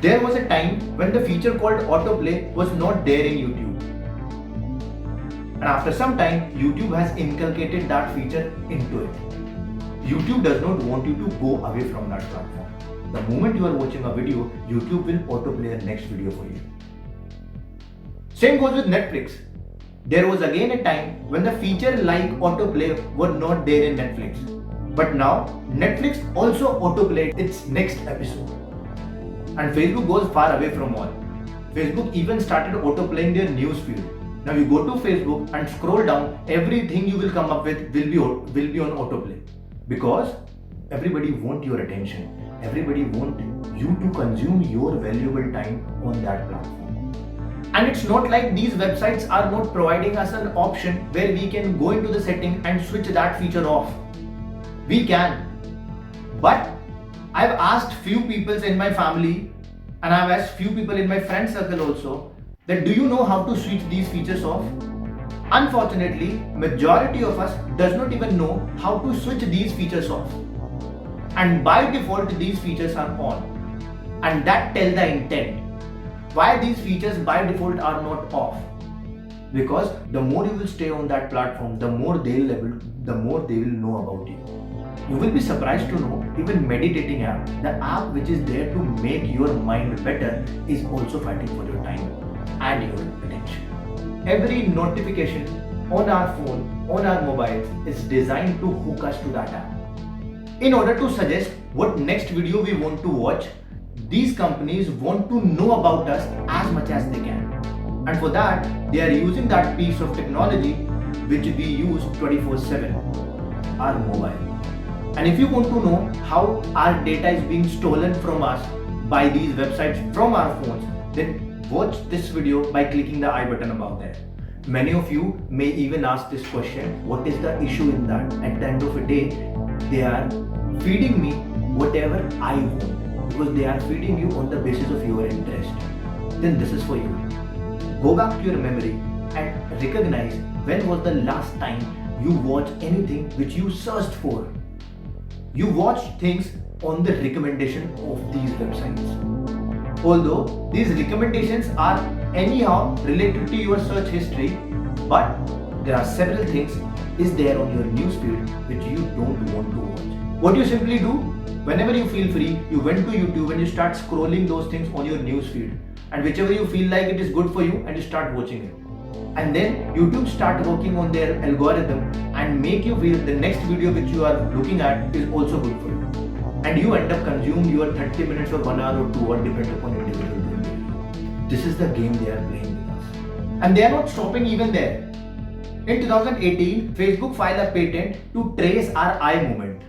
There was a time when the feature called Autoplay was not there in YouTube. And after some time, YouTube has inculcated that feature into it. YouTube does not want you to go away from that platform. The moment you are watching a video, YouTube will autoplay the next video for you. Same goes with Netflix. There was again a time when the feature like autoplay were not there in Netflix. But now, Netflix also autoplayed its next episode. And Facebook goes far away from all. Facebook even started autoplaying their newsfeed. Now you go to Facebook and scroll down, everything you will come up with will be on autoplay. Because everybody wants your attention. Everybody wants you to consume your valuable time on that platform. And it's not like these websites are not providing us an option where we can go into the setting and switch that feature off. We can. But I've asked few people in my family and I've asked few people in my friend circle also that do you know how to switch these features off? Unfortunately, majority of us does not even know how to switch these features off. And by default, these features are on. And that tells the intent. Why these features by default are not off? Because the more you will stay on that platform, the more they will know about you. You will be surprised to know even meditating app, the app which is there to make your mind better, is also fighting for your time and your attention. Every notification on our phone, on our mobiles is designed to hook us to that app. In order to suggest what next video we want to watch, these companies want to know about us as much as they can. And for that, they are using that piece of technology which we use 24/7, our mobile. And if you want to know how our data is being stolen from us by these websites from our phones, then watch this video by clicking the I button above there. Many of you may even ask this question, what is the issue in that? At the end of the day, they are feeding me whatever I want. Because they are feeding you on the basis of your interest. Then this is for you. Go back to your memory and recognize when was the last time you watched anything which you searched for. You watched things on the recommendation of these websites. Although these recommendations are anyhow related to your search history, but there are several things is there on your newsfeed which you don't want to watch. What you simply do, whenever you feel free, you went to YouTube and you start scrolling those things on your newsfeed, and whichever you feel like it is good for you, and you start watching it. And then YouTube start working on their algorithm and make you feel the next video which you are looking at is also good for you. And you end up consuming your 30 minutes or 1 hour or 2 hours depending upon individual. This is the game they are playing with us. And they are not stopping even there. In 2018, Facebook filed a patent to trace our eye movement.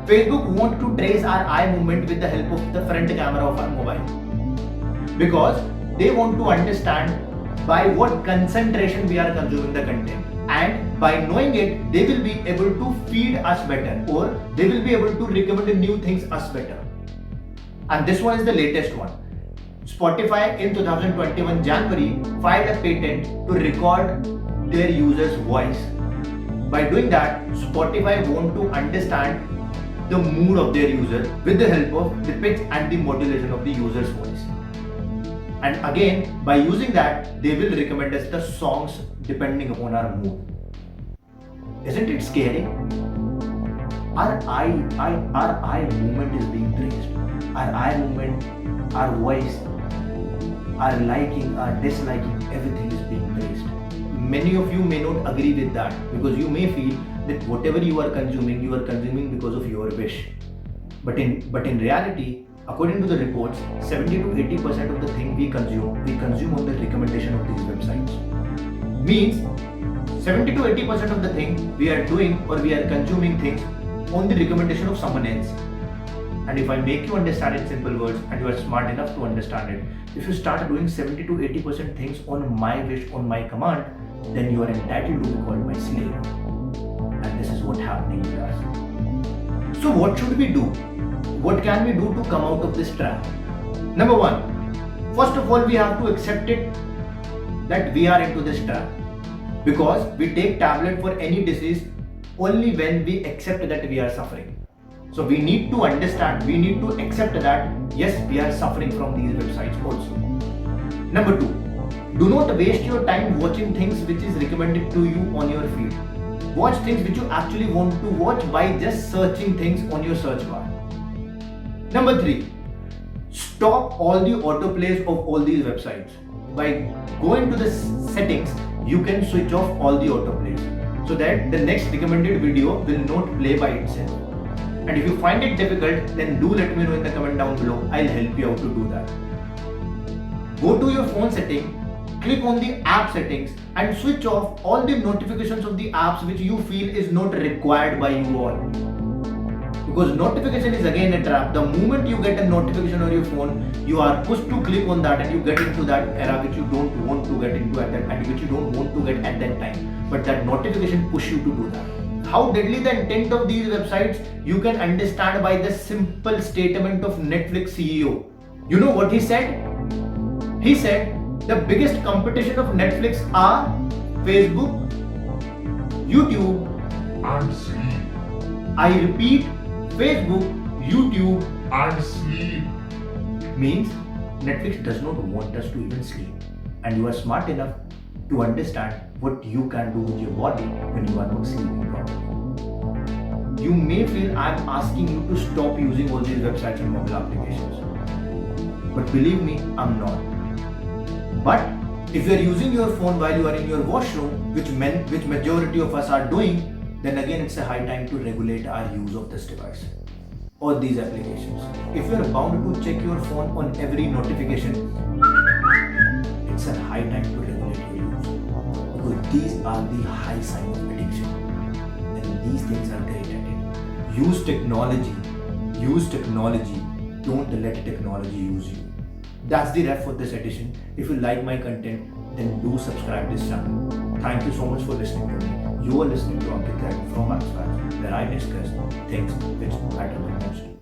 Facebook wants to trace our eye movement with the help of the front camera of our mobile. Because they want to understand by what concentration we are consuming the content. And by knowing it, they will be able to feed us better, or they will be able to recommend new things us better. And this one is the latest one. Spotify in 2021 January filed a patent to record their users' voice. By doing that, Spotify want to understand the mood of their user with the help of the pitch and the modulation of the user's voice. And again, by using that, they will recommend us the songs depending upon our mood. Isn't it scary? Our eye movement is being traced. Our eye movement, our voice, our liking, our disliking, everything is being traced. Many of you may not agree with that because you may feel that whatever you are consuming because of your wish. But in reality, according to the reports, 70 to 80% of the thing we consume on the recommendation of these websites. Means 70 to 80% of the thing we are doing or we are consuming things on the recommendation of someone else. And if I make you understand in simple words and you are smart enough to understand it, if you start doing 70 to 80% things on my wish, on my command, then you are entitled to be called my slave. And this is what's happening with us. So what should we do? What can we do to come out of this trap? Number one, first of all, we have to accept it that we are into this trap. Because we take tablet for any disease only when we accept that we are suffering. So we need to understand, we need to accept that yes, we are suffering from these websites also. Number 2, do not waste your time watching things which is recommended to you on your feed. Watch things which you actually want to watch by just searching things on your search bar. Number 3, stop all the autoplays of all these websites. By going to the settings, you can switch off all the autoplays so that the next recommended video will not play by itself. And if you find it difficult, then do let me know in the comment down below. I'll help you out to do that. Go to your phone setting, click on the app settings and switch off all the notifications of the apps which you feel is not required by you all. Because notification is again a trap. The moment you get a notification on your phone, you are pushed to click on that and you get into that era which you don't want to get into at that time, which you don't want to get at that time. But that notification push you to do that. How deadly the intent of these websites you can understand by the simple statement of Netflix CEO. You know what he said? He said the biggest competition of Netflix are Facebook, YouTube and sleep. I repeat, Facebook, YouTube And sleep. means Netflix does not want us to even sleep. And you are smart enough to understand what you can do with your body when you are not sleeping properly. You may feel I am asking you to stop using all these websites and mobile applications. But believe me, I'm not. But if you are using your phone while you are in your washroom, which majority of us are doing, then again it's a high time to regulate our use of this device or these applications. If you are bound to check your phone on every notification, it's a high time to regulate your use. Because these are the high sign of addiction. And these things are great at it. Use technology. Don't let technology use you. That's the wrap for this edition. If you like my content, then do subscribe this channel. Thank you so much for listening to me. You are listening to Ankit from Max Facts, where I discuss things which matter the most.